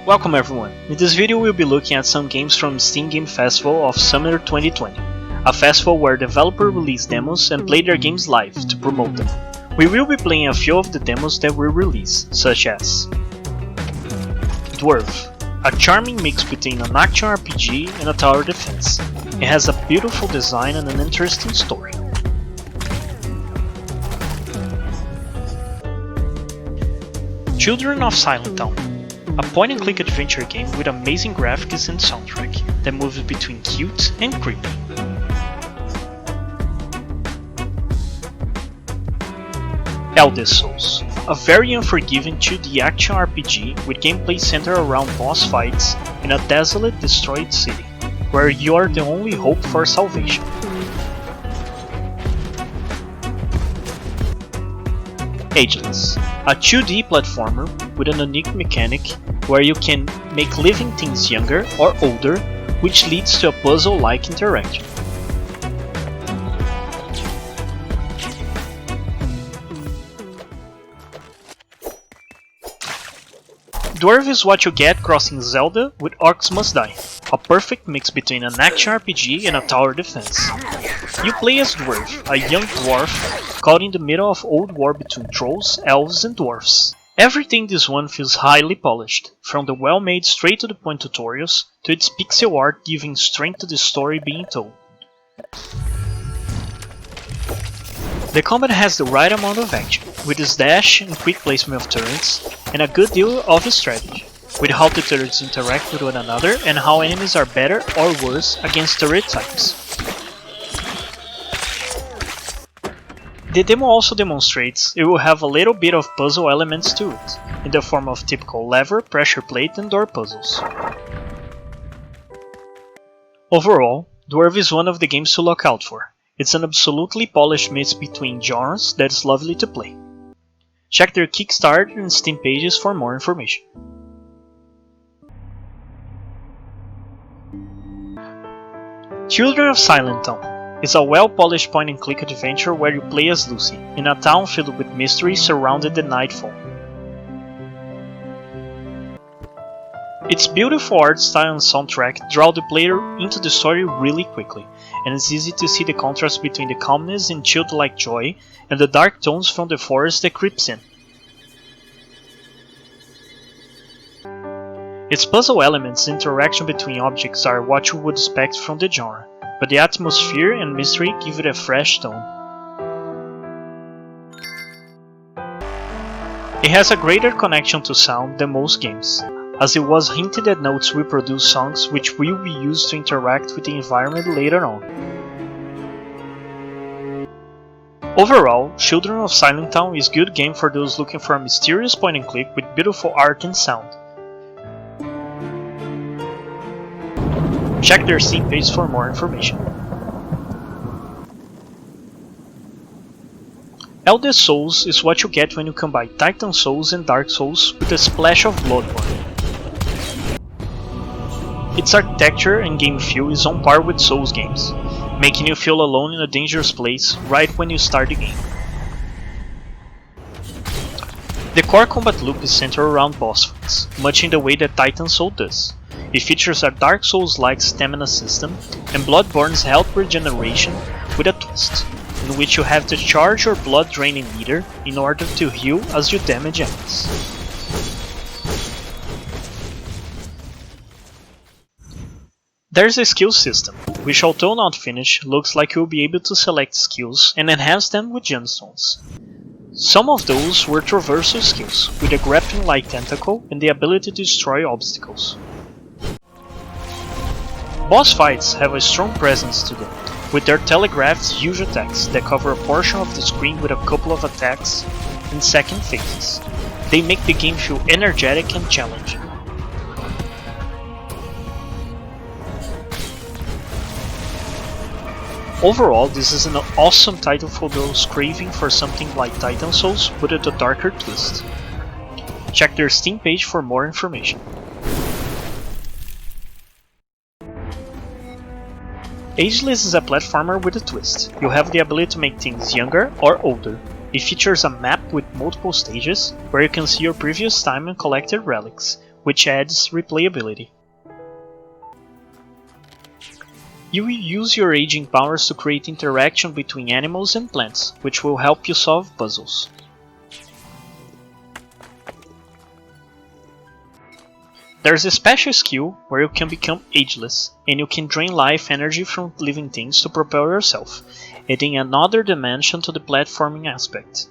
Welcome everyone. In this video we'll be looking at some games from Steam Game Festival of Summer 2020, a festival where developers release demos and play their games live to promote them. We will be playing a few of the demos that were released, such as Dwerve, a charming mix between an action RPG and a tower defense. It has a beautiful design and an interesting story. Children of Silentown, a point-and-click adventure game with amazing graphics and soundtrack that moves between cute and creepy. Eldest Souls, a very unforgiving 2D action RPG with gameplay centered around boss fights in a desolate, destroyed city, where you are the only hope for salvation. Ageless, a 2D platformer with a unique mechanic where you can make living things younger or older, which leads to a puzzle-like interaction. Dwerve is what you get crossing Zelda with Orcs Must Die, a perfect mix between an action RPG and a tower defense. You play as Dwerve, a young dwarf caught in the middle of old war between trolls, elves and dwarfs. Everything in this one feels highly polished, from the well-made straight-to-the-point tutorials to its pixel art giving strength to the story being told. The combat has the right amount of action, with its dash and quick placement of turrets, and a good deal of strategy, with how the turrets interact with one another and how enemies are better or worse against turret types. The demo also demonstrates it will have a little bit of puzzle elements to it, in the form of typical lever, pressure plate and door puzzles. Overall, Dwerve is one of the games to look out for. It's an absolutely polished mix between genres that is lovely to play. Check their Kickstarter and Steam pages for more information. Children of Silentown is a well-polished point-and-click adventure where you play as Lucy, in a town filled with mystery surrounded at nightfall. Its beautiful art style and soundtrack draw the player into the story really quickly, and it's easy to see the contrast between the calmness and childlike joy and the dark tones from the forest that creeps in. Its puzzle elements and interaction between objects are what you would expect from the genre, but the atmosphere and mystery give it a fresh tone. It has a greater connection to sound than most games, as it was hinted that notes will produce songs which will be used to interact with the environment later on. Overall, Children of Silentown is a good game for those looking for a mysterious point-and-click with beautiful art and sound. Check their Steam page for more information. Eldest Souls is what you get when you combine Titan Souls and Dark Souls with a splash of Bloodborne. Its architecture and game feel is on par with Souls games, making you feel alone in a dangerous place right when you start the game. The core combat loop is centered around boss fights, much in the way that Titan Soul does. It features a Dark Souls-like stamina system and Bloodborne's health regeneration with a twist, in which you have to charge your blood draining meter in order to heal as you damage enemies. There's a skill system, which although not finished, looks like you'll be able to select skills and enhance them with gemstones. Some of those were traversal skills, with a grappling-like tentacle and the ability to destroy obstacles. Boss fights have a strong presence to them, with their telegraphed huge attacks that cover a portion of the screen with a couple of attacks and second phases. They make the game feel energetic and challenging. Overall, this is an awesome title for those craving for something like Titan Souls but with a darker twist. Check their Steam page for more information. Ageless is a platformer with a twist. You have the ability to make things younger or older. It features a map with multiple stages, where you can see your previous time and collected relics, which adds replayability. You will use your aging powers to create interaction between animals and plants, which will help you solve puzzles. There's a special skill where you can become ageless, and you can drain life energy from living things to propel yourself, adding another dimension to the platforming aspect.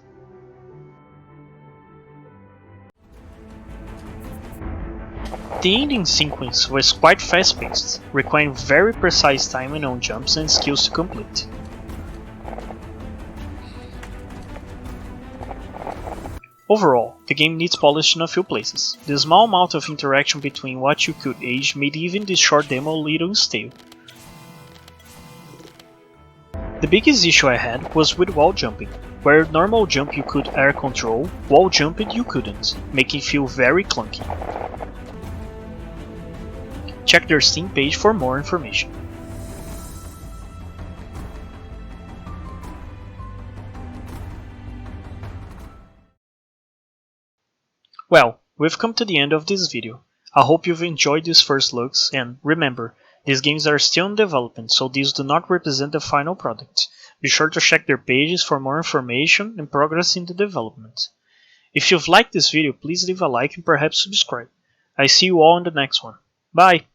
The ending sequence was quite fast-paced, requiring very precise timing on jumps and skills to complete. Overall, the game needs polish in a few places. The small amount of interaction between what you could age made even this short demo a little stale. The biggest issue I had was with wall jumping, where normal jump you could air control, wall jumping you couldn't, making it feel very clunky. Check their Steam page for more information. Well, we've come to the end of this video. I hope you've enjoyed these first looks, and remember, these games are still in development, so these do not represent the final product. Be sure to check their pages for more information and progress in the development. If you've liked this video, please leave a like and perhaps subscribe. I see you all in the next one. Bye!